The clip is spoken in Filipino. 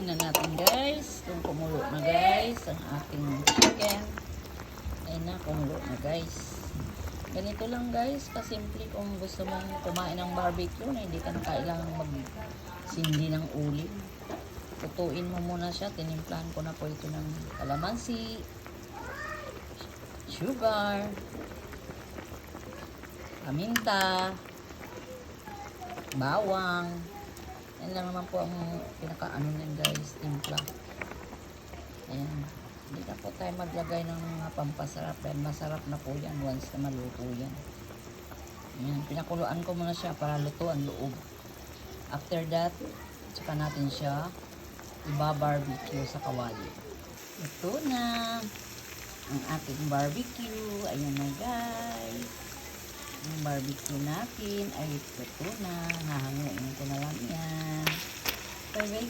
Tingnan natin guys kung kumulo na guys ang ating chicken. Ayun na, kumulo na guys. Ganito lang guys, kasimple kung gusto mong kumain ng barbecue na hindi ka na kailangang magsindi ng uling. Tutuin mo muna siya. Tinimplahan ko na po ito ng kalamansi, sugar, paminta, bawang. Yan lang naman po ang pinaka-ano niyan guys, timpla. Ayan. Hindi na po tayo maglagay ng mga pampasarap. Dahil masarap na po yan once na maluto yan. Ayan. Pinakuluan ko muna siya para luto ang loob. After that, tsaka natin siya iba-barbecue sa kawali. Ito na ang ating barbecue. Ayan na guys. Ang barbecue natin ay ito na. Hahanguin ko na lang yan. Bye bye.